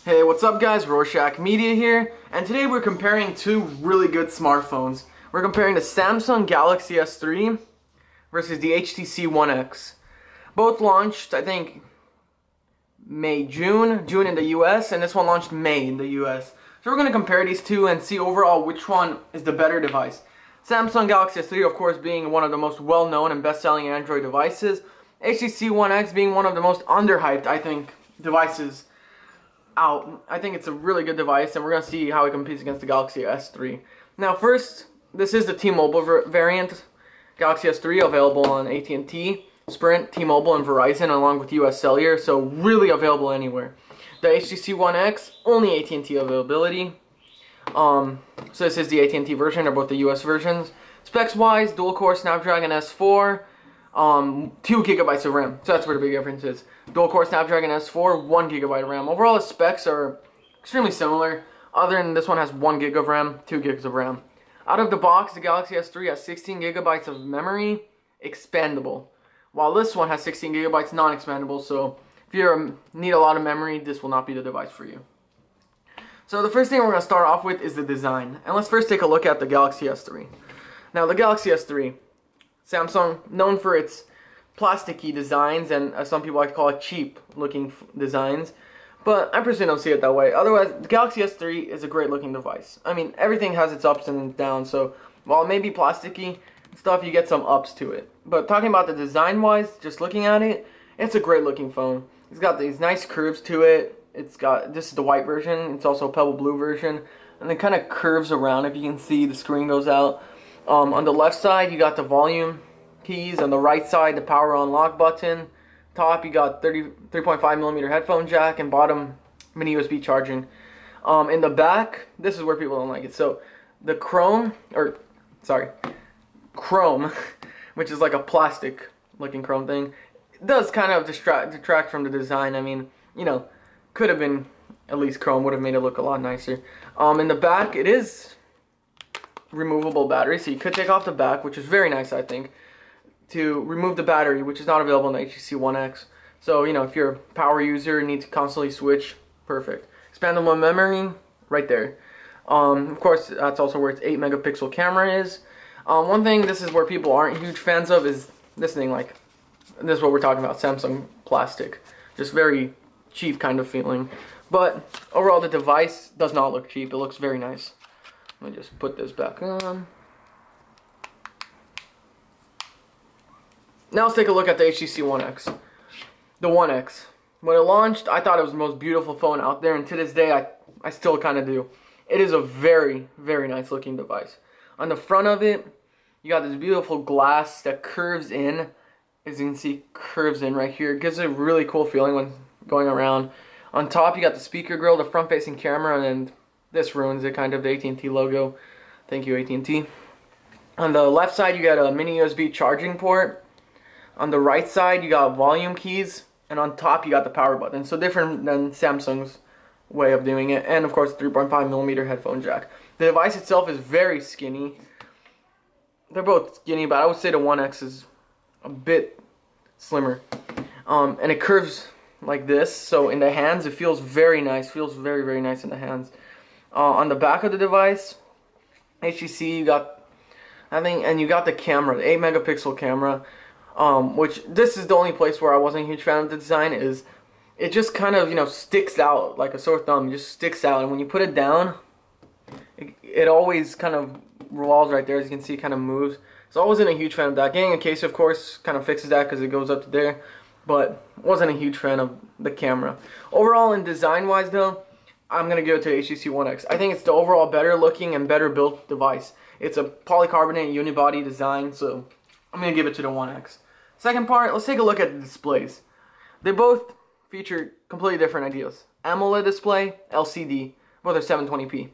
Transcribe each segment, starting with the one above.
Hey, what's up guys? Rorschach Media here, and today we're comparing two really good smartphones. We're comparing the Samsung Galaxy S3 versus the HTC One X. Both launched, I think, June in the US, and this one launched May in the US. So we're going to compare these two and see overall which one is the better device. Samsung Galaxy S3, of course, being one of the most well-known and best-selling Android devices. HTC One X being one of the most underhyped, I think, devices out. I think it's a really good device, and we're going to see how it competes against the Galaxy S3. Now first, this is the T-Mobile variant. Galaxy S3 available on AT&T, Sprint, T-Mobile, and Verizon, along with US Cellular, so really available anywhere. The HTC One X, only AT&T availability. So this is the AT&T version, they're both the US versions. Specs-wise, dual-core Snapdragon S4, 2 GB of RAM, so that's where the big difference is. Dual-core Snapdragon S4, 1 GB of RAM. Overall, the specs are extremely similar, other than this one has 1 GB of RAM, 2 GB of RAM. Out of the box, the Galaxy S3 has 16 GB of memory, expandable, while this one has 16 GB non-expandable, so if you need a lot of memory, this will not be the device for you. So the first thing we're going to start off with is the design, and let's first take a look at the Galaxy S3. Now the Galaxy S3, Samsung, known for its plasticky designs, and as some people like to call it, cheap looking designs, but I personally don't see it that way. Otherwise, the Galaxy S3 is a great looking device. I mean, everything has its ups and downs, so while it may be plasticky stuff, you get some ups to it. But talking about the design wise, just looking at it, it's a great looking phone. It's got these nice curves to it. It's got, this is the white version, it's also a pebble blue version, and it kind of curves around. If you can see, the screen goes out. On the left side, you got the volume keys. On the right side, the power on lock button. Top, you got 3.5mm headphone jack, and bottom, mini USB charging. In the back, this is where people don't like it. So the chrome, which is like a plastic looking chrome thing, it does kind of detract from the design. I mean, you know, could have been at least chrome, would have made it look a lot nicer. In the back, it is removable battery, so you could take off the back, which is very nice, I think, to remove the battery, which is not available in the HTC One X. So, you know, if you're a power user and need to constantly switch, perfect. Expandable memory, right there. Of course, that's also where its 8 megapixel camera is. One thing, this is where people aren't huge fans of, is this thing, like, this is what we're talking about, Samsung plastic. Just very cheap kind of feeling. But overall, the device does not look cheap. It looks very nice. Let me just put this back on. Now let's take a look at the HTC One X. The One X. When it launched, I thought it was the most beautiful phone out there, and to this day, I still kind of do. It is a very, very nice looking device. On the front of it, you got this beautiful glass that curves in. As you can see, curves in right here. It gives a really cool feeling when going around. On top, you got the speaker grill, the front-facing camera, and this ruins it, kind of, the AT&T logo. Thank you, AT&T. On the left side, you got a mini USB charging port. On the right side, you got volume keys. And on top, you got the power button. So different than Samsung's way of doing it. And, of course, 3.5mm headphone jack. The device itself is very skinny. They're both skinny, but I would say the One X is a bit slimmer. And it curves like this, so in the hands it feels very nice, feels very, very nice in the hands. On the back of the device, HTC, you got, I think, and you got the camera, the 8 megapixel camera, which this is the only place where I wasn't a huge fan of the design. Is it just kind of, you know, sticks out like a sore thumb. It just sticks out, and when you put it down, it always kind of revolves right there. As you can see, it kind of moves. So I wasn't a huge fan of that. Getting a case, of course, kind of fixes that because it goes up to there, but wasn't a huge fan of the camera. Overall, in design-wise, though, I'm going to give it to HTC One X. I think it's the overall better looking and better built device. It's a polycarbonate unibody design, so I'm going to give it to the One X. Second part, let's take a look at the displays. They both feature completely different ideas. AMOLED display, LCD, both are 720p.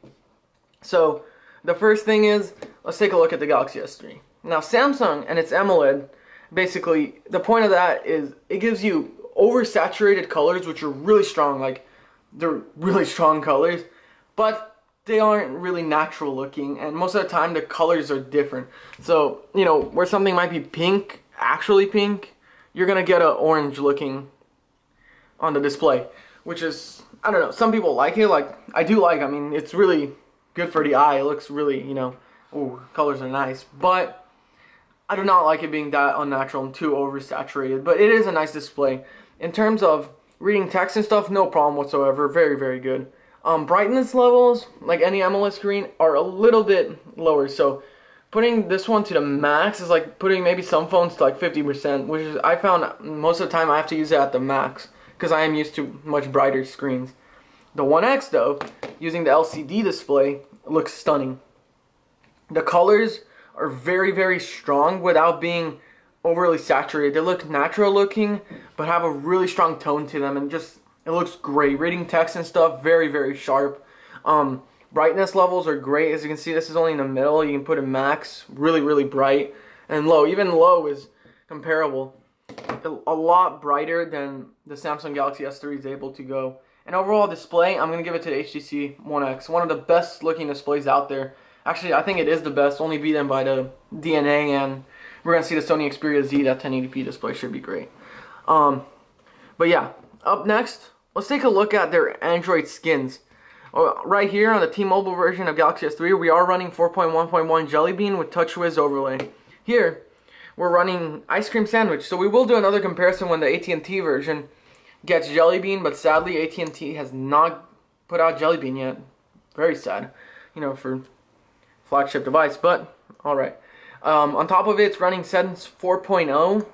So the first thing is, let's take a look at the Galaxy S3. Now Samsung and its AMOLED, basically, the point of that is it gives you oversaturated colors, which are really strong, like they're really strong colors, but they aren't really natural looking, and most of the time the colors are different. So, you know, where something might be pink, actually pink, you're gonna get an orange looking on the display, which is I don't know, some people like it. Like, I do like, I mean, it's really good for the eye. It looks really, you know, ooh, colors are nice. But I do not like it being that unnatural and too oversaturated. But it is a nice display. In terms of reading text and stuff, no problem whatsoever. Very, very good. Brightness levels, like any AMOLED screen, are a little bit lower. So putting this one to the max is like putting maybe some phones to like 50%, which is, I found most of the time I have to use it at the max because I am used to much brighter screens. The One X though, using the LCD display, looks stunning. The colors are very, very strong without being overly saturated. They look natural looking, but have a really strong tone to them, and just, it looks great. Reading text and stuff, very, very sharp. Brightness levels are great. As you can see, this is only in the middle. You can put it max, really, really bright, and low. Even low is comparable. A lot brighter than the Samsung Galaxy S3 is able to go. And overall display, I'm going to give it to the HTC One X. One of the best looking displays out there. Actually, I think it is the best, only beaten by the DNA, and we're going to see the Sony Xperia Z. That 1080p display should be great. But yeah, up next, let's take a look at their Android skins. Right here on the T-Mobile version of Galaxy S3, we are running 4.1.1 Jelly Bean with TouchWiz overlay. Here, we're running Ice Cream Sandwich. So we will do another comparison when the AT&T version gets Jelly Bean, but sadly AT&T has not put out Jelly Bean yet. Very sad, you know, for flagship device, but alright. On top of it, it's running Sense 4.0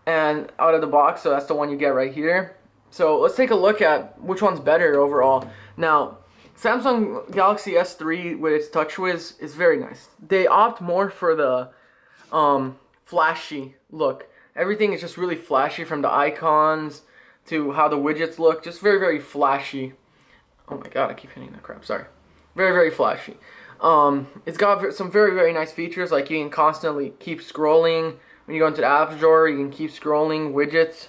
and out of the box, so that's the one you get right here. So let's take a look at which one's better overall. Now, Samsung Galaxy S3 with its TouchWiz is very nice. They opt more for the flashy look. Everything is just really flashy, from the icons to how the widgets look. Just very, very flashy. Oh my god, I keep hitting that crap. Sorry. Very, very flashy. It's got some very, very nice features, like you can constantly keep scrolling. When you go into the app drawer, you can keep scrolling widgets.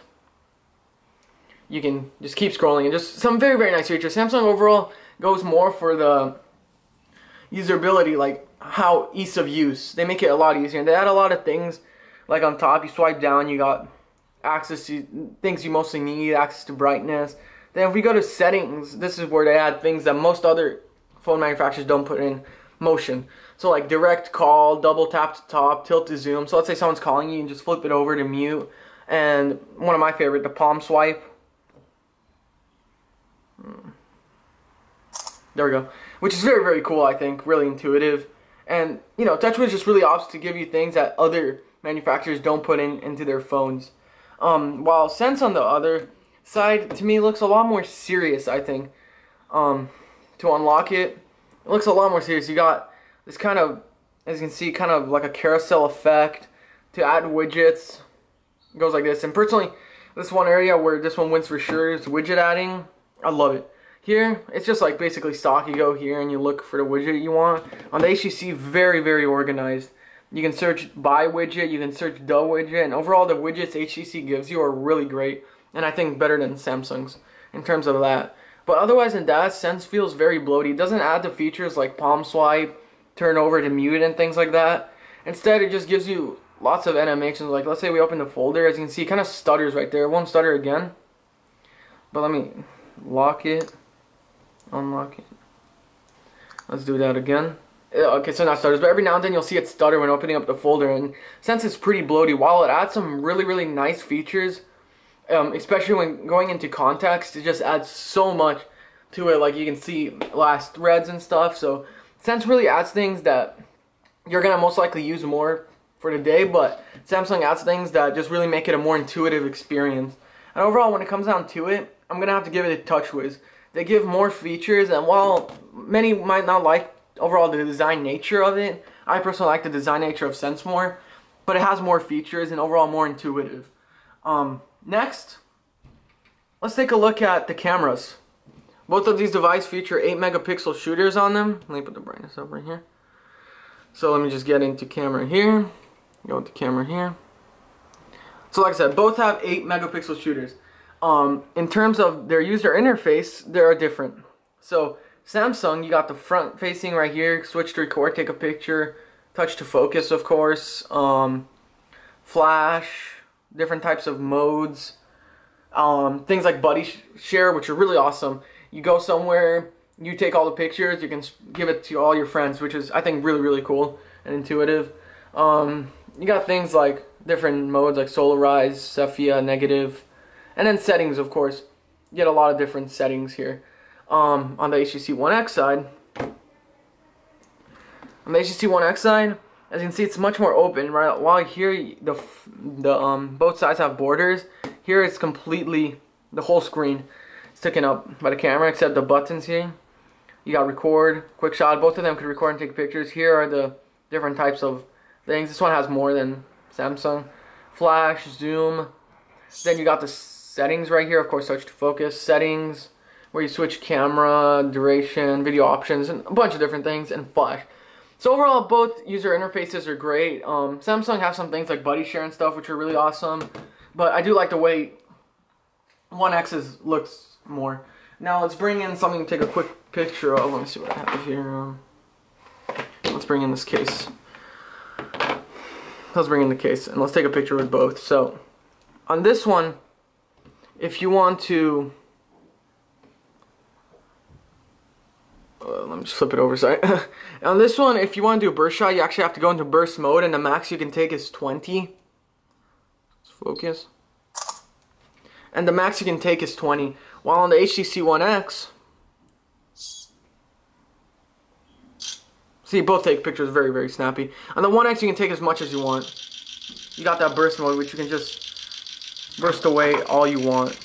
You can just keep scrolling, and just some very, very nice features. Samsung overall goes more for the usability, like how ease of use. They make it a lot easier, and they add a lot of things. Like on top, you swipe down, you got access to things you mostly need, access to brightness. Then if we go to settings, this is where they add things that most other phone manufacturers don't put in motion. So like direct call, double tap to top, tilt to zoom. So let's say someone's calling you, and just flip it over to mute. And one of my favorite, the palm swipe. There we go. Which is very, very cool, I think. Really intuitive. And, you know, TouchWiz just really opts to give you things that other manufacturers don't put into their phones. While Sense on the other side, to me, looks a lot more serious, I think. To unlock it, it looks a lot more serious. You got this kind of, as you can see, kind of like a carousel effect. To add widgets, it goes like this. And personally, this one area where this one wins for sure is widget adding. I love it. Here, it's just like basically stock. You go here and you look for the widget you want. On the HTC, very, very organized. You can search by widget, you can search the widget, and overall the widgets HTC gives you are really great. And I think better than Samsung's in terms of that. But otherwise than that, Sense feels very bloated. It doesn't add the features like palm swipe, turn over to mute, and things like that. Instead, it just gives you lots of animations. Like, let's say we open the folder, as you can see, it kind of stutters right there. It won't stutter again. But let me lock it, unlock it. Let's do that again. Okay, so now it stutters, but every now and then you'll see it stutter when opening up the folder, and since it's pretty bloaty, while it adds some really, really nice features, especially when going into context, it just adds so much to it. Like you can see last threads and stuff, so Sense really adds things that you're going to most likely use more for the day, but Samsung adds things that just really make it a more intuitive experience. And overall, when it comes down to it, I'm going to have to give it a TouchWiz. They give more features, and while many might not like overall the design nature of it, I personally like the design nature of Sense more, but it has more features and overall more intuitive. Next, let's take a look at the cameras. Both of these devices feature 8 megapixel shooters on them. Let me put the brightness up right here. So let me just get into camera here, go into camera here. So like I said, both have 8 megapixel shooters. In terms of their user interface, they are different. So Samsung, you got the front facing right here, switch to record, take a picture, touch to focus, of course, flash, different types of modes, Things like buddy share, which are really awesome. You go somewhere, you take all the pictures, you can give it to all your friends, which is, I think, really, really cool and intuitive. You got things like different modes like Solarize, Sepia, Negative, and then settings, of course. You get a lot of different settings here. On the HTC One X side, as you can see, it's much more open. Right, while here both sides have borders, here it's completely the whole screen is taken up by the camera, except the buttons here. You got record, quick shot. Both of them could record and take pictures. Here are the different types of things. This one has more than Samsung. Flash, zoom. Then you got the settings right here. Of course, touch to focus, settings, where you switch camera, duration, video options, and a bunch of different things, and flash. So overall, both user interfaces are great. Samsung has some things like buddy share and stuff, which are really awesome. But I do like the way One X's looks more. Now let's bring in something to take a quick picture of. Let me see what I have here. Let's bring in this case. Let's bring in the case and let's take a picture with both. So on this one, if you want to, let me just flip it over, sorry. On this one, if you want to do a burst shot, you actually have to go into burst mode, and the max you can take is 20. Let's focus. And the max you can take is 20. While on the HTC One X, see, both take pictures very, very snappy. On the One X, you can take as much as you want. You got that burst mode, which you can just burst away all you want.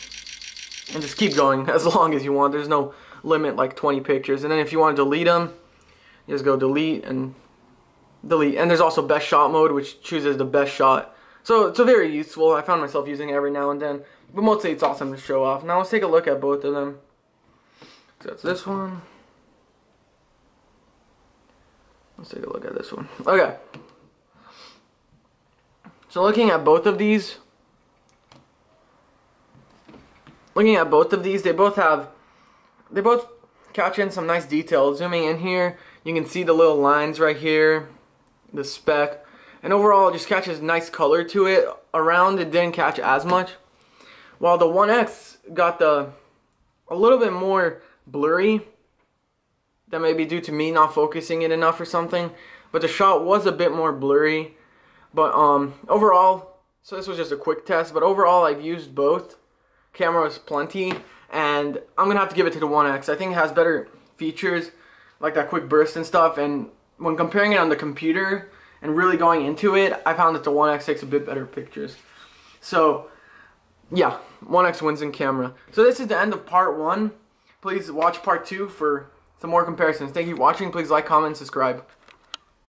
And just keep going as long as you want. There's no limit like 20 pictures. And then if you want to delete them, you just go delete and delete. And there's also best shot mode, which chooses the best shot. So it's very useful. I found myself using it every now and then. But mostly it's awesome to show off. Now let's take a look at both of them. So that's this one. Let's take a look at this one. Okay. So looking at both of these, they both catch in some nice detail. Zooming in here, you can see the little lines right here, the speck, and overall it just catches nice color to it. Around it didn't catch as much, while the One X got a little bit more blurry. That may be due to me not focusing it enough or something, but the shot was a bit more blurry. But overall, so this was just a quick test, but overall I've used both. Camera was plenty, and I'm gonna have to give it to the One X. I think it has better features like that quick burst and stuff, and when comparing it on the computer and really going into it, I found that the One X takes a bit better pictures. So yeah, One X wins in camera. So this is the end of part 1. Please watch part 2 for some more comparisons. Thank you for watching. Please like, comment, subscribe.